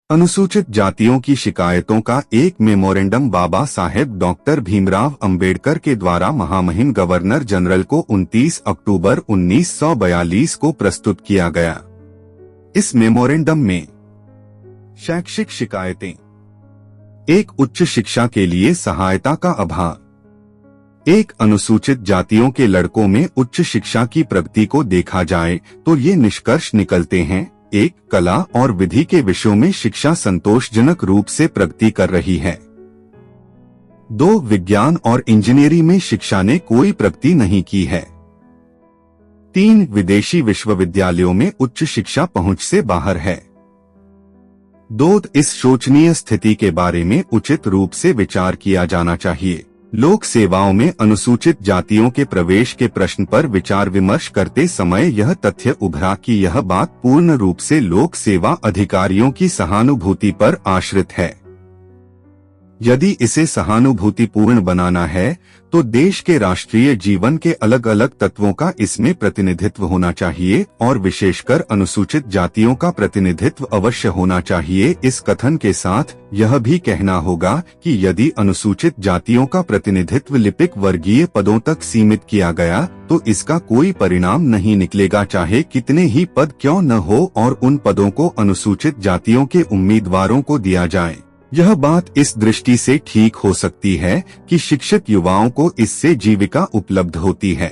अनुसूचित जातियों की शिकायतों का एक मेमोरेंडम बाबा साहेब डॉक्टर भीमराव अंबेडकर के द्वारा महामहिम गवर्नर जनरल को 29 अक्टूबर 1942 को प्रस्तुत किया गया। इस मेमोरेंडम में शैक्षिक शिकायतें, एक उच्च शिक्षा के लिए सहायता का अभाव, एक अनुसूचित जातियों के लड़कों में उच्च शिक्षा की प्रगति को देखा जाए तो ये निष्कर्ष निकलते हैं। एक, कला और विधि के विषयों में शिक्षा संतोषजनक रूप से प्रगति कर रही है। 2, विज्ञान और इंजीनियरिंग में शिक्षा ने कोई प्रगति नहीं की है। 3, विदेशी विश्वविद्यालयों में उच्च शिक्षा पहुंच से बाहर है। 2, इस शोचनीय स्थिति के बारे में उचित रूप से विचार किया जाना चाहिए। लोक सेवाओं में अनुसूचित जातियों के प्रवेश के प्रश्न पर विचार विमर्श करते समय यह तथ्य उभरा कि यह बात पूर्ण रूप से लोक सेवा अधिकारियों की सहानुभूति पर आश्रित है। यदि इसे सहानुभूतिपूर्ण बनाना है तो देश के राष्ट्रीय जीवन के अलग अलग तत्वों का इसमें प्रतिनिधित्व होना चाहिए और विशेषकर अनुसूचित जातियों का प्रतिनिधित्व अवश्य होना चाहिए। इस कथन के साथ यह भी कहना होगा कि यदि अनुसूचित जातियों का प्रतिनिधित्व लिपिक वर्गीय पदों तक सीमित किया गया तो इसका कोई परिणाम नहीं निकलेगा, चाहे कितने ही पद क्यों न हो और उन पदों को अनुसूचित जातियों के उम्मीदवारों को दिया जाए। यह बात इस दृष्टि से ठीक हो सकती है कि शिक्षित युवाओं को इससे जीविका उपलब्ध होती है,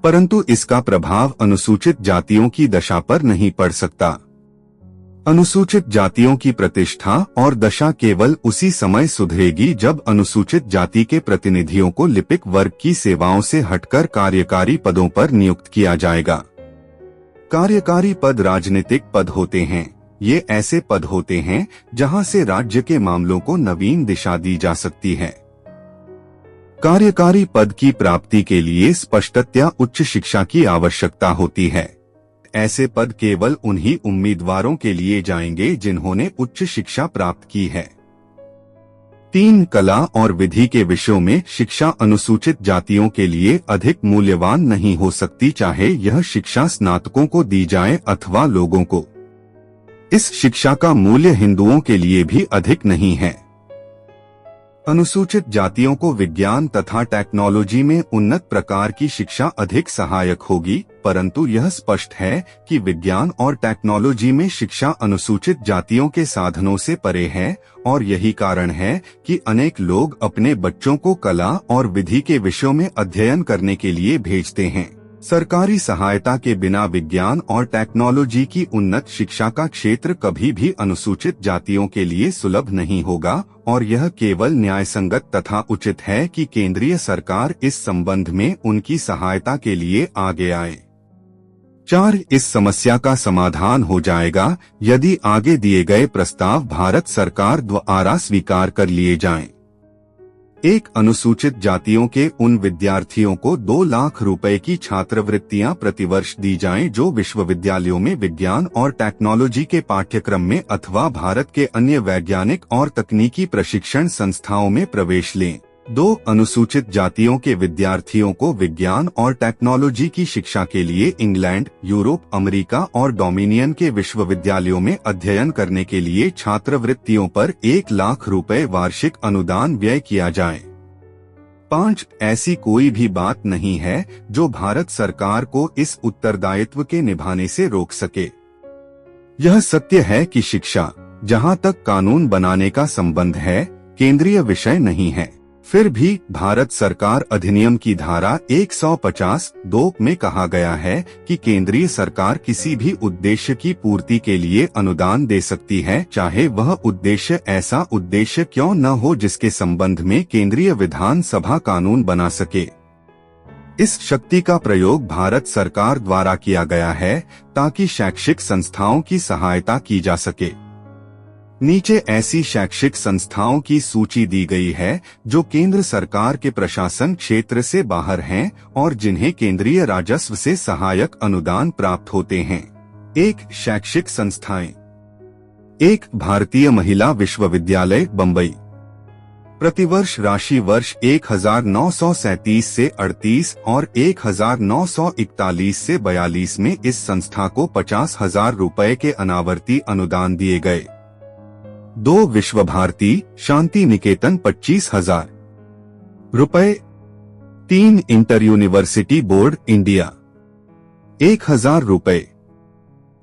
परंतु इसका प्रभाव अनुसूचित जातियों की दशा पर नहीं पड़ सकता। अनुसूचित जातियों की प्रतिष्ठा और दशा केवल उसी समय सुधरेगी जब अनुसूचित जाति के प्रतिनिधियों को लिपिक वर्ग की सेवाओं से हटकर कार्यकारी पदों पर नियुक्त किया जाएगा। कार्यकारी पद राजनीतिक पद होते हैं। ये ऐसे पद होते हैं जहां से राज्य के मामलों को नवीन दिशा दी जा सकती है। कार्यकारी पद की प्राप्ति के लिए स्पष्टतया उच्च शिक्षा की आवश्यकता होती है। ऐसे पद केवल उन्हीं उम्मीदवारों के लिए जाएंगे जिन्होंने उच्च शिक्षा प्राप्त की है। 3, कला और विधि के विषयों में शिक्षा अनुसूचित जातियों के लिए अधिक मूल्यवान नहीं हो सकती, चाहे यह शिक्षा स्नातकों को दी जाए अथवा लोगों को। इस शिक्षा का मूल्य हिंदुओं के लिए भी अधिक नहीं है। अनुसूचित जातियों को विज्ञान तथा टेक्नोलॉजी में उन्नत प्रकार की शिक्षा अधिक सहायक होगी, परंतु यह स्पष्ट है कि विज्ञान और टेक्नोलॉजी में शिक्षा अनुसूचित जातियों के साधनों से परे है और यही कारण है कि अनेक लोग अपने बच्चों को कला और विधि के विषयों में अध्ययन करने के लिए भेजते हैं। सरकारी सहायता के बिना विज्ञान और टेक्नोलॉजी की उन्नत शिक्षा का क्षेत्र कभी भी अनुसूचित जातियों के लिए सुलभ नहीं होगा और यह केवल न्यायसंगत तथा उचित है कि केंद्रीय सरकार इस संबंध में उनकी सहायता के लिए आगे आए। 4, इस समस्या का समाधान हो जाएगा यदि आगे दिए गए प्रस्ताव भारत सरकार द्वारा स्वीकार कर लिए जाएं। 1, अनुसूचित जातियों के उन विद्यार्थियों को 2 लाख रुपए की छात्रवृत्तियां प्रतिवर्ष दी जाएं जो विश्वविद्यालयों में विज्ञान और टेक्नोलॉजी के पाठ्यक्रम में अथवा भारत के अन्य वैज्ञानिक और तकनीकी प्रशिक्षण संस्थाओं में प्रवेश लें। 2, अनुसूचित जातियों के विद्यार्थियों को विज्ञान और टेक्नोलॉजी की शिक्षा के लिए इंग्लैंड, यूरोप, अमेरिका और डोमिनियन के विश्वविद्यालयों में अध्ययन करने के लिए छात्रवृत्तियों पर 1 लाख रुपए वार्षिक अनुदान व्यय किया जाए। 5, ऐसी कोई भी बात नहीं है जो भारत सरकार को इस उत्तरदायित्व के निभाने से रोक सके। यह सत्य है कि शिक्षा, जहां तक कानून बनाने का संबंध है, केंद्रीय विषय नहीं है। फिर भी भारत सरकार अधिनियम की धारा 150(2) में कहा गया है कि केंद्रीय सरकार किसी भी उद्देश्य की पूर्ति के लिए अनुदान दे सकती है, चाहे वह उद्देश्य ऐसा उद्देश्य क्यों न हो जिसके संबंध में केंद्रीय विधानसभा कानून बना सके। इस शक्ति का प्रयोग भारत सरकार द्वारा किया गया है ताकि शैक्षिक संस्थाओं की सहायता की जा सके। नीचे ऐसी शैक्षिक संस्थाओं की सूची दी गई है जो केंद्र सरकार के प्रशासन क्षेत्र से बाहर हैं और जिन्हें केंद्रीय राजस्व से सहायक अनुदान प्राप्त होते हैं। 1, शैक्षिक संस्थाएं। 1, भारतीय महिला विश्वविद्यालय बम्बई। प्रतिवर्ष राशि वर्ष 1937 से 38 और 1941 से 42 में इस संस्था को 50,000 रुपए के अनावर्ती अनुदान दिए गए। 2 विश्व भारती शांति निकेतन 25,000 रुपए। 3 इंटर यूनिवर्सिटी बोर्ड इंडिया 1,000 रुपए।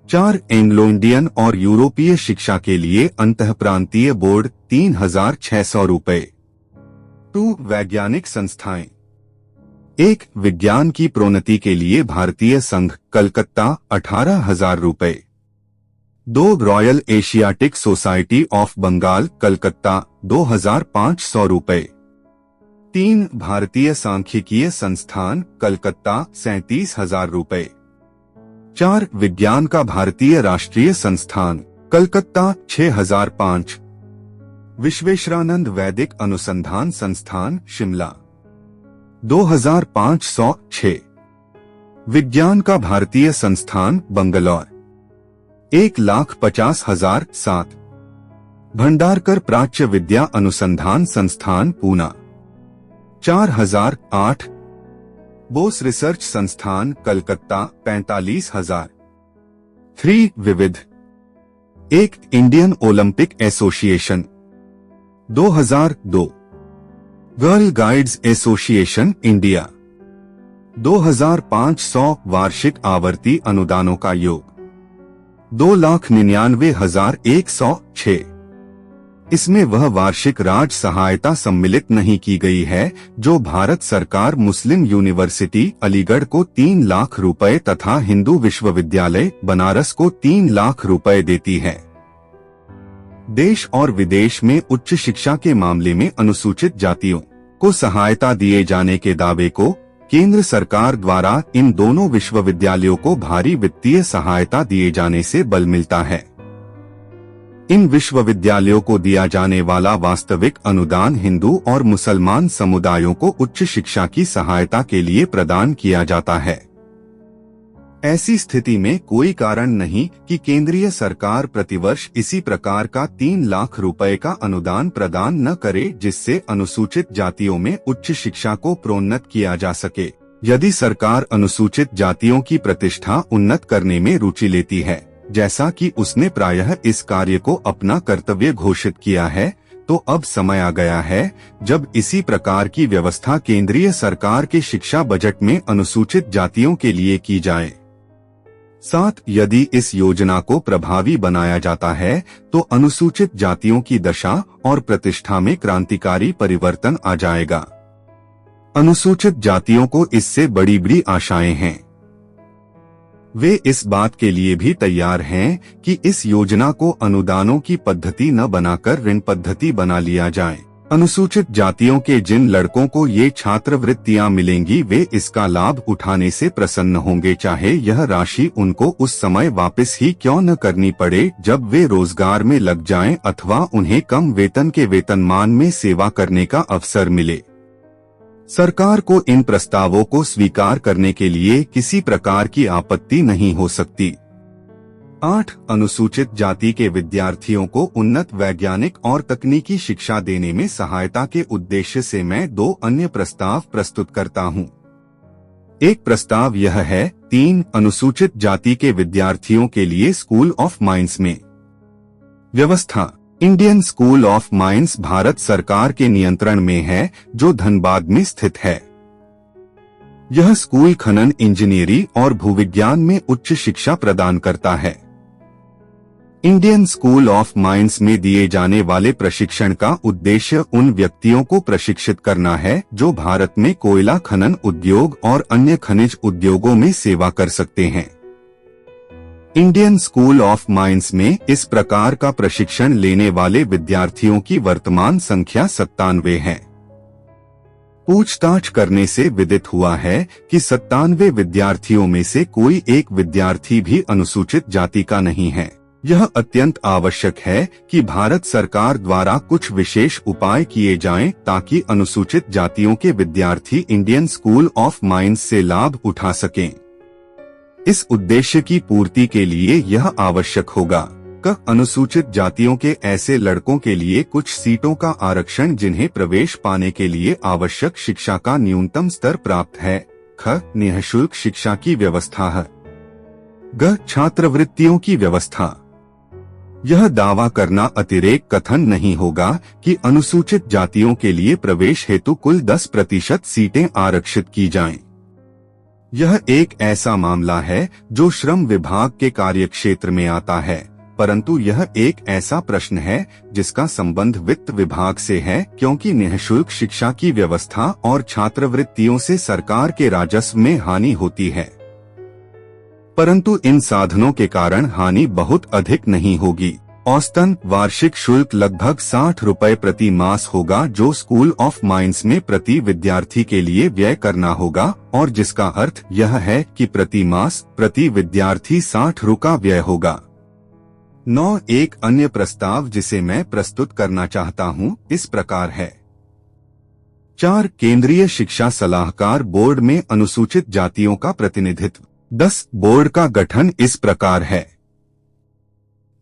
4 एंग्लो इंडियन और यूरोपीय शिक्षा के लिए अंतःप्रांतीय बोर्ड 3,600 रुपए। 2 वैज्ञानिक संस्थाएं। 1 विज्ञान की प्रोन्नति के लिए भारतीय संघ कलकत्ता 18,000 रुपए। 2 Royal Asiatic Society of Bengal Calcutta 2,500 रुपए। 3 भारतीय सांख्यिकीय संस्थान कलकत्ता 37,000 रुपए। 4 विज्ञान का भारतीय राष्ट्रीय संस्थान कलकत्ता 6,005। विश्वेश्वरानंद वैदिक अनुसंधान संस्थान शिमला 2,506। विज्ञान का भारतीय संस्थान बंगलौर 1,50,000 7। भंडारकर प्राच्य विद्या अनुसंधान संस्थान पूना 4,008। बोस रिसर्च संस्थान कलकत्ता 45,000। 3 विविध। 1 Indian Olympic association 2002। Girl guides association India 2,500 वार्षिक आवर्ती अनुदानों का योग 2,99,106। इसमें वह वार्षिक राज सहायता सम्मिलित नहीं की गई है जो भारत सरकार मुस्लिम यूनिवर्सिटी अलीगढ़ को 3 लाख रुपए तथा हिंदू विश्वविद्यालय बनारस को 3 लाख रुपए देती है। देश और विदेश में उच्च शिक्षा के मामले में अनुसूचित जातियों को सहायता दिए जाने के दावे को केंद्र सरकार द्वारा इन दोनों विश्वविद्यालयों को भारी वित्तीय सहायता दिए जाने से बल मिलता है। इन विश्वविद्यालयों को दिया जाने वाला वास्तविक अनुदान हिंदू और मुसलमान समुदायों को उच्च शिक्षा की सहायता के लिए प्रदान किया जाता है। ऐसी स्थिति में कोई कारण नहीं कि केंद्रीय सरकार प्रतिवर्ष इसी प्रकार का 3 लाख रुपए का अनुदान प्रदान न करे जिससे अनुसूचित जातियों में उच्च शिक्षा को प्रोन्नत किया जा सके। यदि सरकार अनुसूचित जातियों की प्रतिष्ठा उन्नत करने में रुचि लेती है, जैसा कि उसने प्रायः इस कार्य को अपना कर्तव्य घोषित किया है, तो अब समय आ गया है जब इसी प्रकार की व्यवस्था केंद्रीय सरकार के शिक्षा बजट में अनुसूचित जातियों के लिए की जाए। 7 यदि इस योजना को प्रभावी बनाया जाता है तो अनुसूचित जातियों की दशा और प्रतिष्ठा में क्रांतिकारी परिवर्तन आ जाएगा। अनुसूचित जातियों को इससे बड़ी बड़ी आशाएं हैं। वे इस बात के लिए भी तैयार हैं कि इस योजना को अनुदानों की पद्धति न बनाकर ऋण पद्धति बना लिया जाए। अनुसूचित जातियों के जिन लड़कों को ये छात्रवृत्तियां मिलेंगी वे इसका लाभ उठाने से प्रसन्न होंगे, चाहे यह राशि उनको उस समय वापस ही क्यों न करनी पड़े जब वे रोजगार में लग जाएं अथवा उन्हें कम वेतन के वेतनमान में सेवा करने का अवसर मिले। सरकार को इन प्रस्तावों को स्वीकार करने के लिए किसी प्रकार की आपत्ति नहीं हो सकती। 8 अनुसूचित जाति के विद्यार्थियों को उन्नत वैज्ञानिक और तकनीकी शिक्षा देने में सहायता के उद्देश्य से मैं 2 अन्य प्रस्ताव प्रस्तुत करता हूं। एक प्रस्ताव यह है 3 अनुसूचित जाति के विद्यार्थियों के लिए स्कूल ऑफ माइंस में व्यवस्था। Indian school of mines Bharat सरकार के नियंत्रण में है जो धनबाद में स्थित है। यह स्कूल खनन, इंजीनियरिंग और भूविज्ञान में उच्च शिक्षा प्रदान करता है। इंडियन स्कूल ऑफ माइंस में दिए जाने वाले प्रशिक्षण का उद्देश्य उन व्यक्तियों को प्रशिक्षित करना है जो भारत में कोयला खनन उद्योग और अन्य खनिज उद्योगों में सेवा कर सकते हैं। इंडियन स्कूल ऑफ माइंस में इस प्रकार का प्रशिक्षण लेने वाले विद्यार्थियों की वर्तमान संख्या 97 है। पूछताछ करने से विदित हुआ है कि 97 विद्यार्थियों में से कोई एक विद्यार्थी भी अनुसूचित जाति का नहीं है। यह अत्यंत आवश्यक है कि भारत सरकार द्वारा कुछ विशेष उपाय किए जाएं ताकि अनुसूचित जातियों के विद्यार्थी इंडियन स्कूल ऑफ माइंस से लाभ उठा सकें। इस उद्देश्य की पूर्ति के लिए यह आवश्यक होगा अनुसूचित जातियों के ऐसे लड़कों के लिए कुछ सीटों का आरक्षण जिन्हें प्रवेश पाने के लिए आवश्यक शिक्षा का न्यूनतम स्तर प्राप्त है। निःशुल्क शिक्षा की व्यवस्था है। छात्रवृत्तियों की व्यवस्था। यह दावा करना अतिरेक कथन नहीं होगा कि अनुसूचित जातियों के लिए प्रवेश हेतु कुल 10% सीटें आरक्षित की जाएं। यह एक ऐसा मामला है जो श्रम विभाग के कार्यक्षेत्र में आता है, परंतु यह एक ऐसा प्रश्न है जिसका संबंध वित्त विभाग से है, क्योंकि निःशुल्क शिक्षा की व्यवस्था और छात्रवृत्तियों से सरकार के राजस्व में हानि होती है। परंतु इन साधनों के कारण हानि बहुत अधिक नहीं होगी। औसतन वार्षिक शुल्क लगभग 60 रुपए प्रति मास होगा, जो स्कूल ऑफ माइंस में प्रति विद्यार्थी के लिए व्यय करना होगा, और जिसका अर्थ यह है कि प्रति मास प्रति विद्यार्थी 60 रु का व्यय होगा। 9 एक अन्य प्रस्ताव जिसे मैं प्रस्तुत करना चाहता हूँ इस प्रकार है। 4 केंद्रीय शिक्षा सलाहकार बोर्ड में अनुसूचित जातियों का प्रतिनिधित्व। 10 बोर्ड का गठन इस प्रकार है।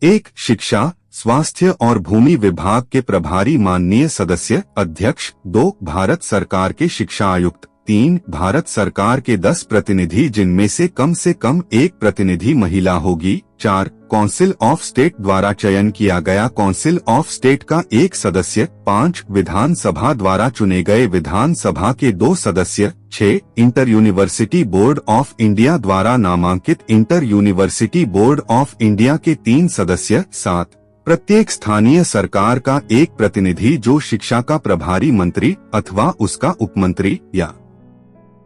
1 शिक्षा, स्वास्थ्य और भूमि विभाग के प्रभारी माननीय सदस्य अध्यक्ष। 2 भारत सरकार के शिक्षा आयुक्त। 3 भारत सरकार के 10 प्रतिनिधि जिनमें से कम 1 प्रतिनिधि महिला होगी। 4 काउंसिल ऑफ स्टेट द्वारा चयन किया गया काउंसिल ऑफ स्टेट का 1 सदस्य। 5 विधानसभा द्वारा चुने गए विधानसभा के 2 सदस्य। 6 inter university board of India द्वारा नामांकित inter university board of India के 3 सदस्य। 7 प्रत्येक स्थानीय सरकार का 1 प्रतिनिधि जो शिक्षा का प्रभारी मंत्री अथवा उसका उपमंत्री या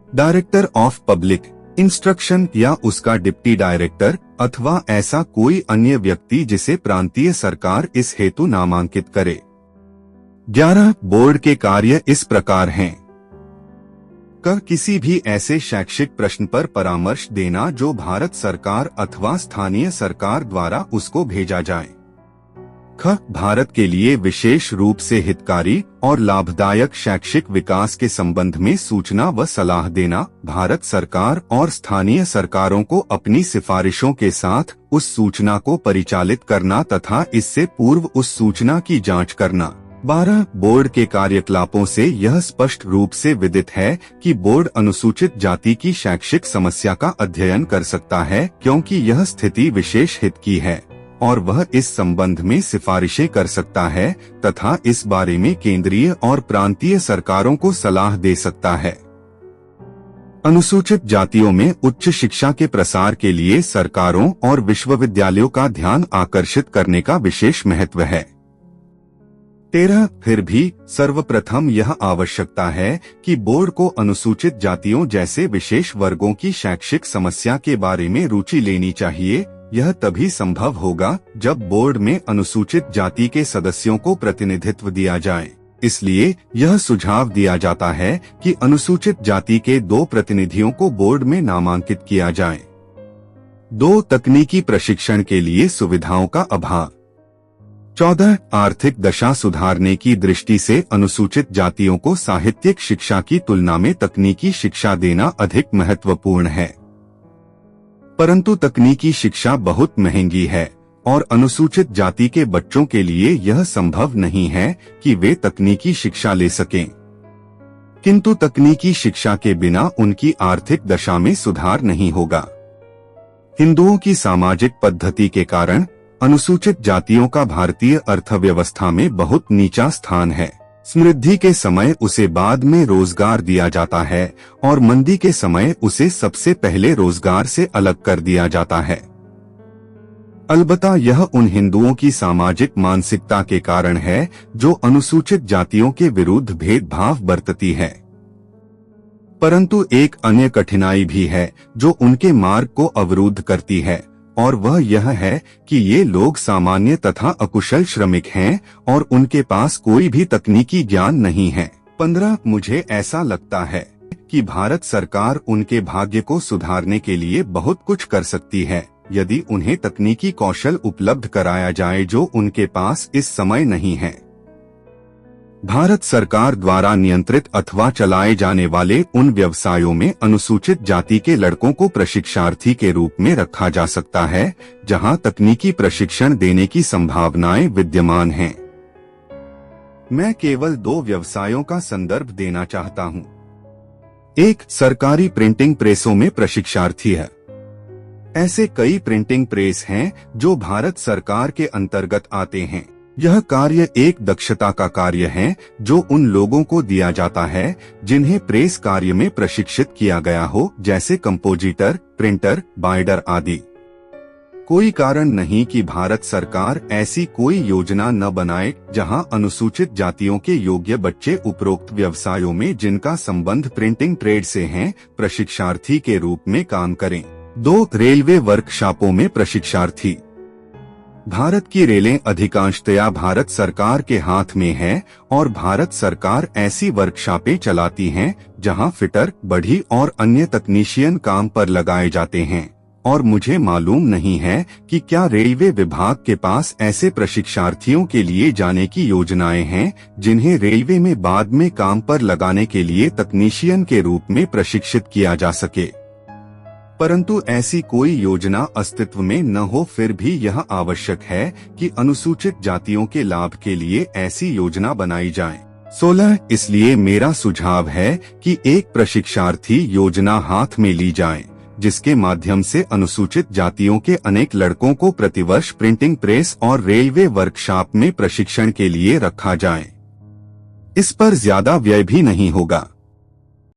डायरेक्टर ऑफ पब्लिक इंस्ट्रक्शन या उसका डिप्टी डायरेक्टर अथवा ऐसा कोई अन्य व्यक्ति जिसे प्रांतीय सरकार इस हेतु नामांकित करे। 11 बोर्ड के कार्य इस प्रकार हैं। किसी भी ऐसे शैक्षिक प्रश्न पर परामर्श देना जो भारत सरकार अथवा स्थानीय सरकार द्वारा उसको भेजा जाए। भारत के लिए विशेष रूप से हितकारी और लाभदायक शैक्षिक विकास के संबंध में सूचना व सलाह देना। भारत सरकार और स्थानीय सरकारों को अपनी सिफारिशों के साथ उस सूचना को परिचालित करना तथा इससे पूर्व उस सूचना की जांच करना। 12 बोर्ड के कार्यकलापों से यह स्पष्ट रूप से विदित है कि बोर्ड अनुसूचित जाति की शैक्षिक समस्या का अध्ययन कर सकता है, क्योंकि यह स्थिति विशेष हित की है और वह इस संबंध में सिफारिशें कर सकता है तथा इस बारे में केंद्रीय और प्रांतीय सरकारों को सलाह दे सकता है। अनुसूचित जातियों में उच्च शिक्षा के प्रसार के लिए सरकारों और विश्वविद्यालयों का ध्यान आकर्षित करने का विशेष महत्व है। 13 फिर भी सर्वप्रथम यह आवश्यकता है कि बोर्ड को अनुसूचित जातियों जैसे विशेष वर्गों की शैक्षिक समस्या के बारे में रुचि लेनी चाहिए। यह तभी संभव होगा जब बोर्ड में अनुसूचित जाति के सदस्यों को प्रतिनिधित्व दिया जाए। इसलिए यह सुझाव दिया जाता है कि अनुसूचित जाति के 2 प्रतिनिधियों को बोर्ड में नामांकित किया जाए। 2 तकनीकी प्रशिक्षण के लिए सुविधाओं का अभाव। 14 आर्थिक दशा सुधारने की दृष्टि से अनुसूचित जातियों को साहित्यिक शिक्षा की तुलना में तकनीकी शिक्षा देना अधिक महत्वपूर्ण है। परंतु तकनीकी शिक्षा बहुत महंगी है और अनुसूचित जाति के बच्चों के लिए यह संभव नहीं है कि वे तकनीकी शिक्षा ले सकें। किंतु तकनीकी शिक्षा के बिना उनकी आर्थिक दशा में सुधार नहीं होगा। हिंदुओं की सामाजिक पद्धति के कारण अनुसूचित जातियों का भारतीय अर्थव्यवस्था में बहुत नीचा स्थान है। समृद्धि के समय उसे बाद में रोजगार दिया जाता है और मंदी के समय उसे सबसे पहले रोजगार से अलग कर दिया जाता है। अलबत्ता यह उन हिंदुओं की सामाजिक मानसिकता के कारण है जो अनुसूचित जातियों के विरुद्ध भेदभाव बरतती है। परंतु एक अन्य कठिनाई भी है जो उनके मार्ग को अवरुद्ध करती है, और वह यह है कि ये लोग सामान्य तथा अकुशल श्रमिक हैं और उनके पास कोई भी तकनीकी ज्ञान नहीं है। 15 मुझे ऐसा लगता है कि भारत सरकार उनके भाग्य को सुधारने के लिए बहुत कुछ कर सकती है यदि उन्हें तकनीकी कौशल उपलब्ध कराया जाए जो उनके पास इस समय नहीं है। भारत सरकार द्वारा नियंत्रित अथवा चलाए जाने वाले उन व्यवसायों में अनुसूचित जाति के लड़कों को प्रशिक्षार्थी के रूप में रखा जा सकता है जहां तकनीकी प्रशिक्षण देने की संभावनाएं विद्यमान हैं। मैं केवल 2 व्यवसायों का संदर्भ देना चाहता हूं। एक सरकारी प्रिंटिंग प्रेसों में प्रशिक्षार्थी है। ऐसे कई प्रिंटिंग प्रेस हैं जो भारत सरकार के अंतर्गत आते हैं। यह कार्य एक दक्षता का कार्य है जो उन लोगों को दिया जाता है जिन्हें प्रेस कार्य में प्रशिक्षित किया गया हो, जैसे कंपोजिटर, प्रिंटर, बाइंडर आदि। कोई कारण नहीं कि भारत सरकार ऐसी कोई योजना न बनाए जहां अनुसूचित जातियों के योग्य बच्चे उपरोक्त व्यवसायों में जिनका संबंध प्रिंटिंग ट्रेड से है प्रशिक्षार्थी के रूप में काम करें। 2 रेलवे वर्कशॉपों में प्रशिक्षार्थी। भारत की रेलें अधिकांशतया भारत सरकार के हाथ में है और भारत सरकार ऐसी वर्कशॉपें चलाती हैं जहां फिटर, बढ़ी और अन्य तकनीशियन काम पर लगाए जाते हैं और मुझे मालूम नहीं है कि क्या रेलवे विभाग के पास ऐसे प्रशिक्षार्थियों के लिए जाने की योजनाएं हैं जिन्हें रेलवे में बाद में काम पर लगाने के लिए तकनीशियन के रूप में प्रशिक्षित किया जा सके। परंतु ऐसी कोई योजना अस्तित्व में न हो, फिर भी यह आवश्यक है कि अनुसूचित जातियों के लाभ के लिए ऐसी योजना बनाई जाए। 16 इसलिए मेरा सुझाव है कि एक प्रशिक्षार्थी योजना हाथ में ली जाए जिसके माध्यम से अनुसूचित जातियों के अनेक लड़कों को प्रतिवर्ष प्रिंटिंग प्रेस और रेलवे वर्कशॉप में प्रशिक्षण के लिए रखा जाए। इस पर ज्यादा व्यय भी नहीं होगा।